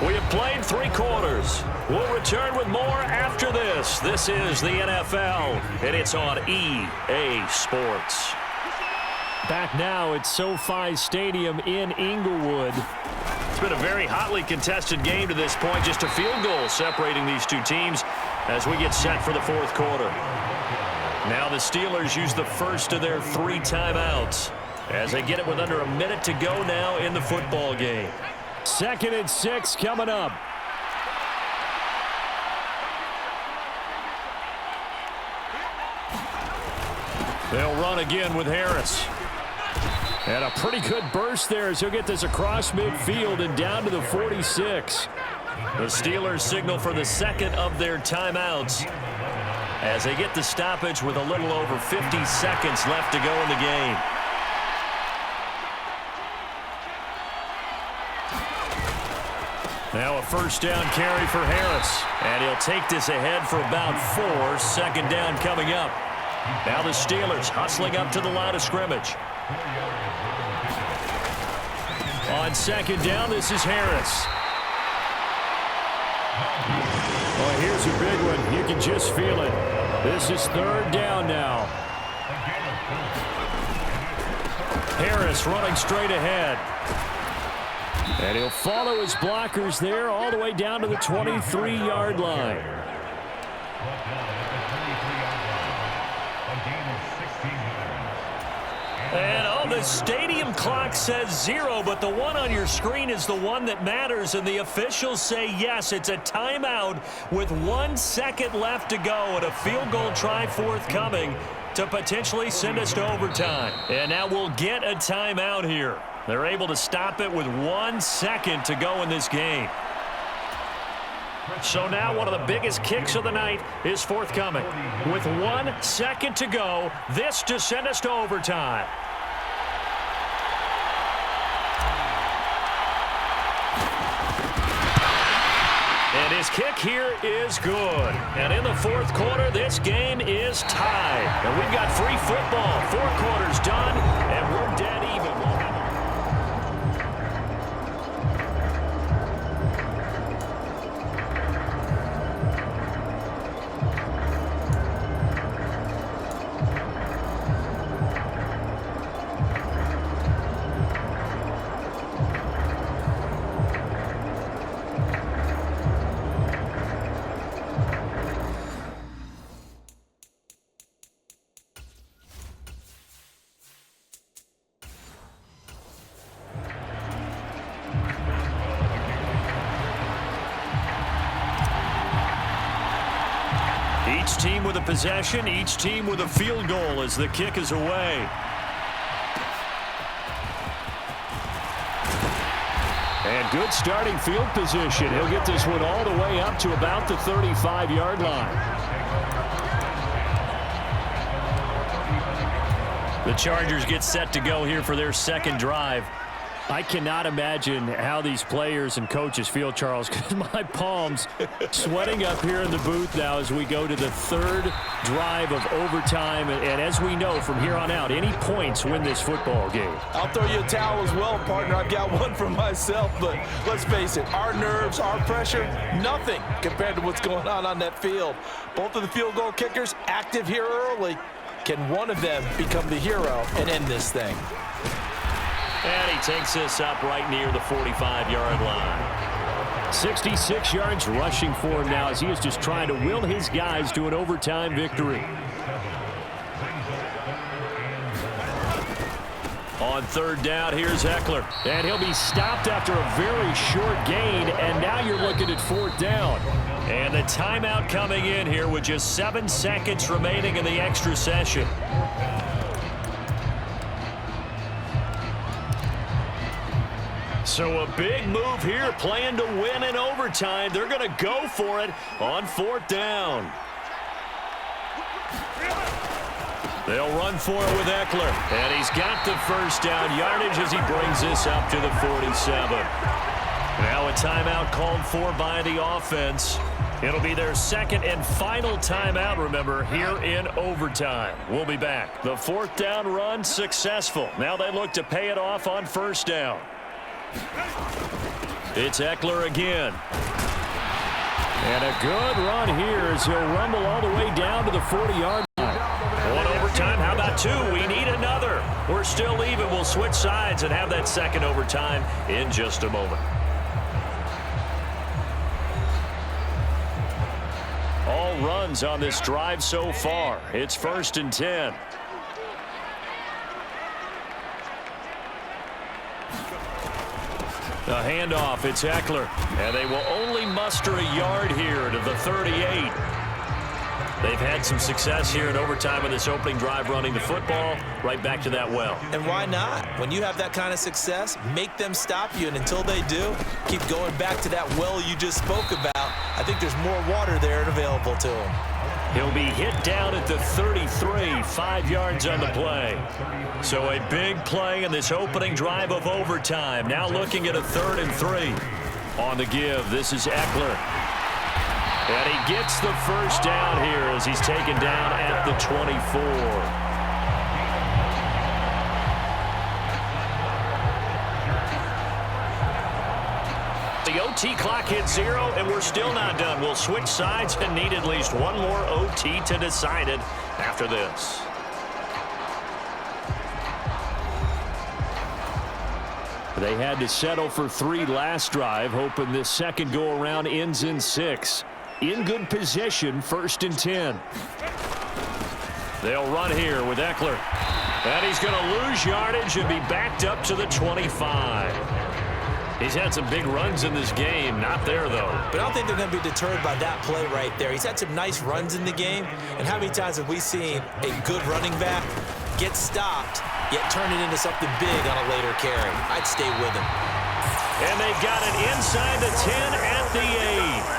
We have played 3 quarters. We'll return with more after this. This is the NFL, and it's on EA Sports. Back now at SoFi Stadium in Inglewood. It's been a very hotly contested game to this point. Just a field goal separating these two teams as we get set for the 4th quarter. Now the Steelers use the first of their 3 timeouts as they get it with under a minute to go now in the football game. 2nd and 6 coming up. They'll run again with Harris. And a pretty good burst there as he'll get this across midfield and down to the 46. The Steelers signal for the 2nd of their timeouts as they get the stoppage with a little over 50 seconds left to go in the game. Now a first down carry for Harris. And he'll take this ahead for about 4. 2nd down coming up. Now the Steelers hustling up to the line of scrimmage. On 2nd down, this is Harris. Oh, here's a big one. You can just feel it. This is 3rd down now. Harris running straight ahead. And he'll follow his blockers there all the way down to the 23-yard line. And the stadium clock says 0, but the one on your screen is the one that matters, and the officials say yes, it's a timeout with 1 second left to go and a field goal try forthcoming to potentially send us to overtime. And now we'll get a timeout here. They're able to stop it with 1 second to go in this game. So now one of the biggest kicks of the night is forthcoming. With 1 second to go, this to send us to overtime. And his kick here is good. And in the 4th quarter, this game is tied. And we've got free football. 4 quarters done, and we're dead even. Each team with a possession, each team with a field goal as the kick is away. And good starting field position. He'll get this one all the way up to about the 35-yard line. The Chargers get set to go here for their 2nd drive. I cannot imagine how these players and coaches feel, Charles, because my palms sweating up here in the booth now as we go to the 3rd drive of overtime. And as we know from here on out, any points win this football game. I'll throw you a towel as well, partner. I've got one for myself, but let's face it, our nerves, our pressure, nothing compared to what's going on that field. Both of the field goal kickers active here early. Can one of them become the hero and end this thing? And he takes this up right near the 45-yard line. 66 yards rushing for him now as he is just trying to will his guys to an overtime victory. On 3rd down, here's Eckler. And he'll be stopped after a very short gain, and now you're looking at 4th down. And the timeout coming in here with just 7 seconds remaining in the extra session. So a big move here, playing to win in overtime. They're going to go for it on 4th down. They'll run for it with Eckler. And he's got the first down yardage as he brings this up to the 47. Now a timeout called for by the offense. It'll be their 2nd and final timeout, remember, here in overtime. We'll be back. The 4th down run successful. Now they look to pay it off on 1st down. It's Eckler again. And a good run here as he'll rumble all the way down to the 40-yard line. One overtime. How about two? We need another. We're still even. We'll switch sides and have that second overtime in just a moment. All runs on this drive so far. It's 1st and 10. The handoff, it's Eckler. And they will only muster a yard here to the 38. They've had some success here in overtime in this opening drive running the football. Right back to that well. And why not? When you have that kind of success, make them stop you. And until they do, keep going back to that well you just spoke about. I think there's more water there and available to him. He'll be hit down at the 33, 5 yards on the play. So a big play in this opening drive of overtime. Now looking at a 3rd and 3. On the give, this is Eckler. And he gets the first down here as he's taken down at the 24. The OT clock hits 0, and we're still not done. We'll switch sides and need at least one more OT to decide it after this. They had to settle for 3 last drive, hoping this second go-around ends in 6. In good position, 1st and 10. They'll run here with Eckler. And he's going to lose yardage and be backed up to the 25. He's had some big runs in this game. Not there, though. But I don't think they're going to be deterred by that play right there. He's had some nice runs in the game. And how many times have we seen a good running back get stopped, yet turn it into something big on a later carry? I'd stay with him. And they got it inside the 10 at the 8.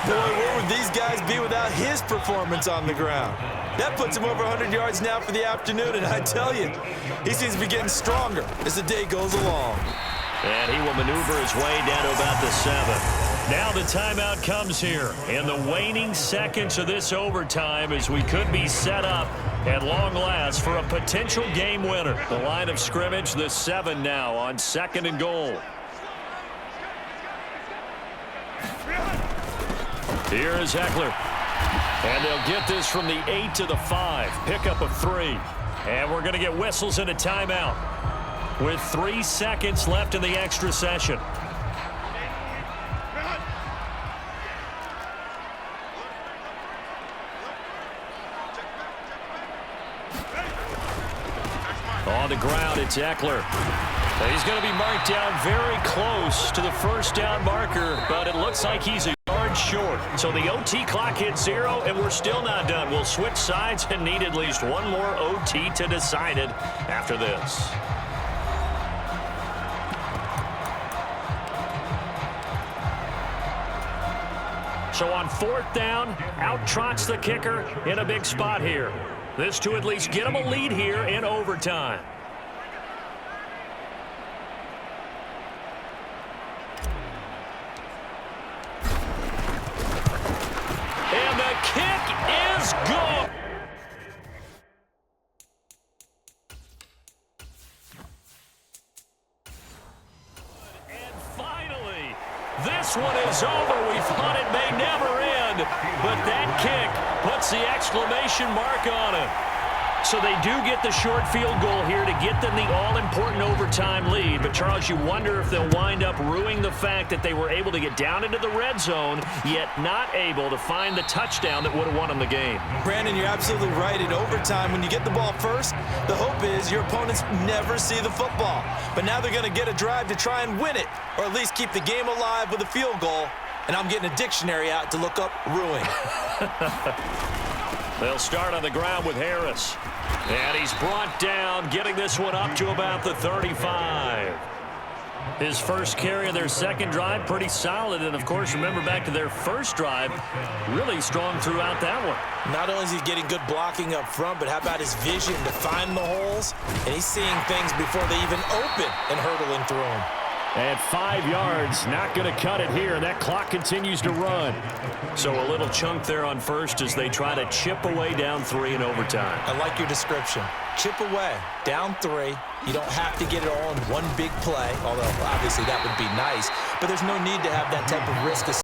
Boy, where would these guys be without his performance on the ground? That puts him over 100 yards now for the afternoon, and I tell you, he seems to be getting stronger as the day goes along. And he will maneuver his way down to about the 7. Now the timeout comes here in the waning seconds of this overtime as we could be set up at long last for a potential game winner. The line of scrimmage, the 7 now on 2nd and goal. Here is Eckler. And they'll get this from the 8 to the 5. Pickup of 3. And we're going to get whistles and a timeout with 3 seconds left in the extra session. On the ground, it's Eckler. He's going to be marked down very close to the first down marker, but it looks like he's a yard short. So the OT clock hits 0, and we're still not done. We'll switch sides and need at least one more OT to decide it after this. So on 4th down, out trots the kicker in a big spot here. This to at least get him a lead here in overtime. And the kick is good. And finally, this one is over. We thought it may never end, but that kick puts the exclamation mark on it. So they do get the short field goal here to get them the all-important overtime lead. But, Charles, you wonder if they'll wind up ruining the fact that they were able to get down into the red zone, yet not able to find the touchdown that would have won them the game. Brandon, you're absolutely right. In overtime, when you get the ball first, the hope is your opponents never see the football. But now they're going to get a drive to try and win it, or at least keep the game alive with a field goal. And I'm getting a dictionary out to look up ruin. They'll start on the ground with Harris. And he's brought down, getting this one up to about the 35. His first carry of their second drive, pretty solid. And, of course, remember back to their first drive, really strong throughout that one. Not only is he getting good blocking up front, but how about his vision to find the holes? And he's seeing things before they even open and hurtling through them. And 5 yards, not going to cut it here. That clock continues to run. So a little chunk there on first as they try to chip away down 3 in overtime. I like your description. Chip away, down 3. You don't have to get it all in one big play, although obviously that would be nice. But there's no need to have that type of risk